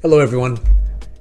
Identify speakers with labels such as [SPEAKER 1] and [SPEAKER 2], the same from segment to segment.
[SPEAKER 1] Hello everyone,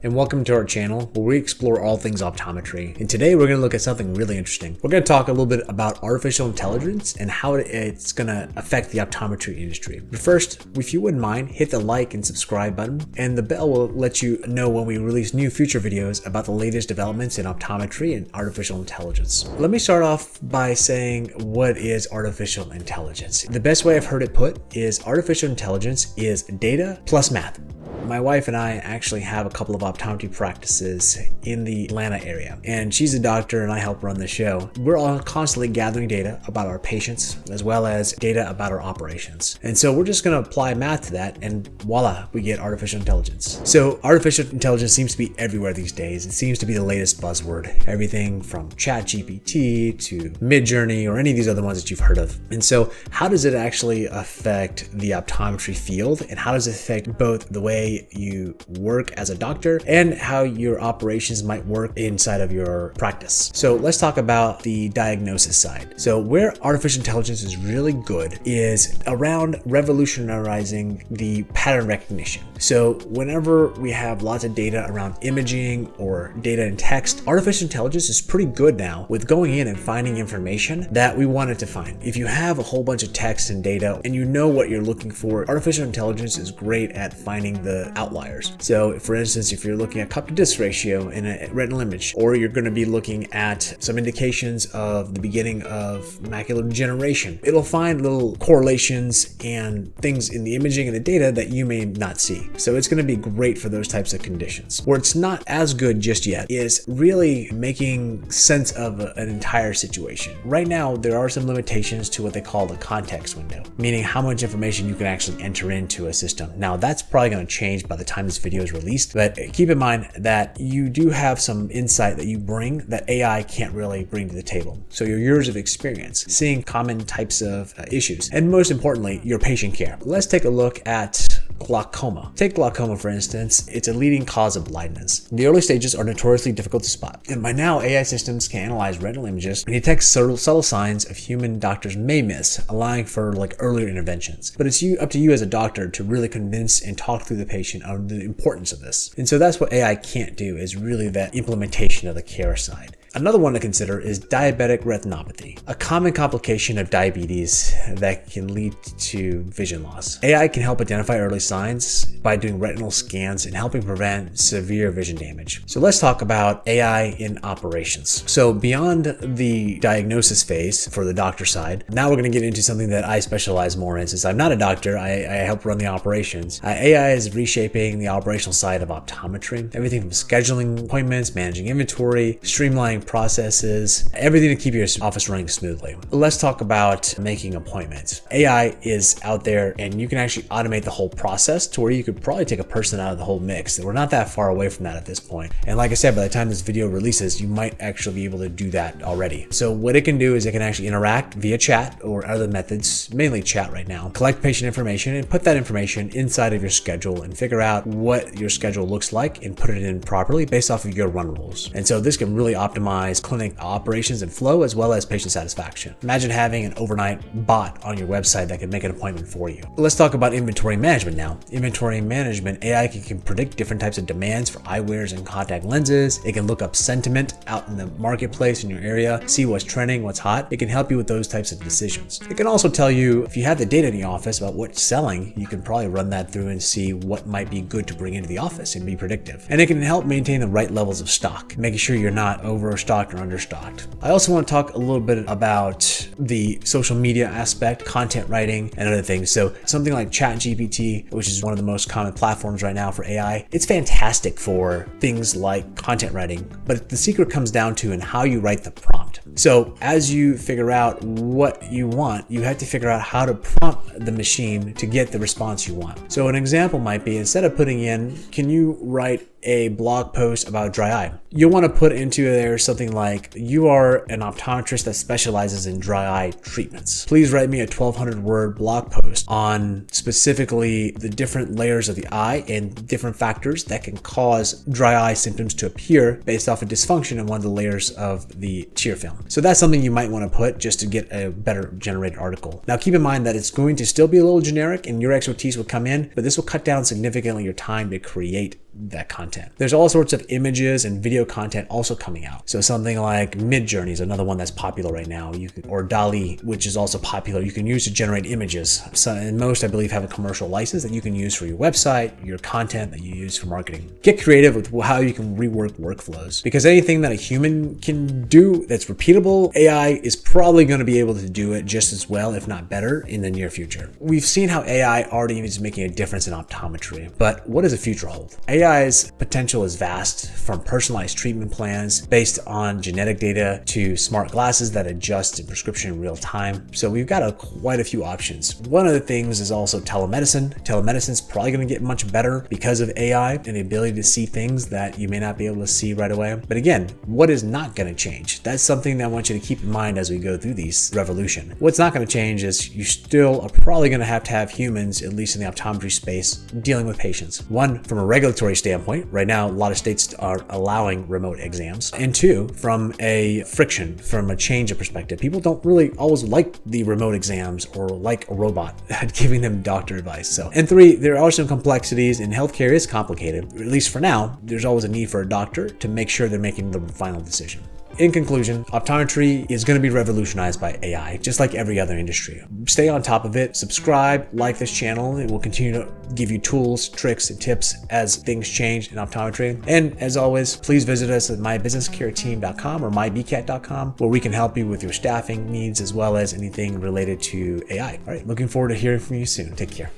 [SPEAKER 1] and welcome to our channel where we explore all things optometry. And today we're going to look at something really interesting. We're going to talk a little bit about artificial intelligence and how it's going to affect the optometry industry. But first, if you wouldn't mind, hit the like and subscribe button, and the bell will let you know when we release new future videos about the latest developments in optometry and artificial intelligence. Let me start off by saying, what is artificial intelligence? The best way I've heard it put is artificial intelligence is data plus math. My wife and I actually have a couple of optometry practices in the Atlanta area, and she's a doctor and I help run the show. We're all constantly gathering data about our patients as well as data about our operations. And so we're just going to apply math to that, and voila, we get artificial intelligence. So artificial intelligence seems to be everywhere these days. It seems to be the latest buzzword. Everything from ChatGPT to Midjourney or any of these other ones that you've heard of. And so how does it actually affect the optometry field, and how does it affect both the way you work as a doctor and how your operations might work inside of your practice? So let's talk about the diagnosis side. So where artificial intelligence is really good is around revolutionizing the pattern recognition. So whenever we have lots of data around imaging or data in text, artificial intelligence is pretty good now with going in and finding information that we wanted to find. If you have a whole bunch of text and data and you know what you're looking for, artificial intelligence is great at finding the outliers. So for instance, if you're looking at cup to disc ratio in a retinal image, or you're going to be looking at some indications of the beginning of macular degeneration, it'll find little correlations and things in the imaging and the data that you may not see. So it's going to be great for those types of conditions. Where it's not as good just yet is really making sense of an entire situation. Right now, there are some limitations to what they call the context window, meaning how much information you can actually enter into a system. Now that's probably going to change by the time this video is released, but keep in mind that you do have some insight that you bring that AI can't really bring to the table. So your years of experience, seeing common types of issues, and most importantly, your patient care. Let's take a look at glaucoma. Take glaucoma, for instance. It's a leading cause of blindness. The early stages are notoriously difficult to spot, and by now AI systems can analyze retinal images and detect subtle signs of human doctors may miss, allowing for earlier interventions. But it's up to you as a doctor to really convince and talk through the patient on the importance of this. And so that's what AI can't do, is really that implementation of the care side. Another one to consider is diabetic retinopathy, a common complication of diabetes that can lead to vision loss. AI can help identify early signs by doing retinal scans and helping prevent severe vision damage. So let's talk about AI in operations. So beyond the diagnosis phase for the doctor side, now we're going to get into something that I specialize more in. Since I'm not a doctor, I help run the operations. AI is reshaping the operational side of optometry. Everything from scheduling appointments, managing inventory, streamlining processes, everything to keep your office running smoothly. Let's talk about making appointments. AI is out there and you can actually automate the whole process to where you could probably take a person out of the whole mix. We're not that far away from that at this point. And like I said, by the time this video releases, you might actually be able to do that already. So what it can do is it can actually interact via chat or other methods, mainly chat right now, collect patient information and put that information inside of your schedule and figure out what your schedule looks like and put it in properly based off of your run rules. And so this can really optimize clinic operations and flow as well as patient satisfaction. Imagine having an overnight bot on your website that can make an appointment for you. Let's talk about inventory management now. Inventory management, AI can predict different types of demands for eyewears and contact lenses. It can look up sentiment out in the marketplace in your area, see what's trending, what's hot. It can help you with those types of decisions. It can also tell you if you have the data in the office about what's selling, you can probably run that through and see what might be good to bring into the office and be predictive. And it can help maintain the right levels of stock, making sure you're not overstocked or understocked. I also want to talk a little bit about the social media aspect, content writing, and other things. So something like ChatGPT, which is one of the most common platforms right now for AI, it's fantastic for things like content writing, but the secret comes down to in how you write the prompt. So as you figure out what you want, you have to figure out how to prompt the machine to get the response you want. So an example might be, instead of putting in, can you write a blog post about dry eye? You'll want to put into there something like, you are an optometrist that specializes in dry eye treatments. Please write me a 1,200 word blog post on specifically the different layers of the eye and different factors that can cause dry eye symptoms to appear based off a dysfunction in one of the layers of the tear film. So that's something you might want to put just to get a better generated article. Now keep in mind that it's going to still be a little generic and your expertise will come in, but this will cut down significantly your time to create that content. There's all sorts of images and video content also coming out. So something like Midjourney is another one that's popular right now, or DALL-E, which is also popular, you can use to generate images. And most, I believe, have a commercial license that you can use for your website, your content that you use for marketing. Get creative with how you can rework workflows, because anything that a human can do that's repeatable, AI is probably going to be able to do it just as well, if not better, in the near future. We've seen how AI already is making a difference in optometry, but what does the future hold? AI's potential is vast, from personalized treatment plans based on genetic data to smart glasses that adjust to prescription in real time. So we've got quite a few options. One of the things is also telemedicine. Telemedicine is probably going to get much better because of AI and the ability to see things that you may not be able to see right away. But again, what is not going to change? That's something that I want you to keep in mind as we go through these revolution. What's not going to change is you still are probably going to have humans, at least in the optometry space, dealing with patients. One, from a regulatory standpoint, right now a lot of states are allowing remote exams. And two, from a friction, from a change of perspective. People don't really always like the remote exams or like a robot giving them doctor advice. And three, there are some complexities, and healthcare is complicated. At least for now, there's always a need for a doctor to make sure they're making the final decision. In conclusion, optometry is going to be revolutionized by AI, just like every other industry. Stay on top of it, subscribe, like this channel. It will continue to give you tools, tricks, and tips as things change in optometry. And as always, please visit us at mybusinesscareteam.com or mybcat.com, where we can help you with your staffing needs as well as anything related to AI. All right, looking forward to hearing from you soon. Take care.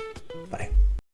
[SPEAKER 1] Bye.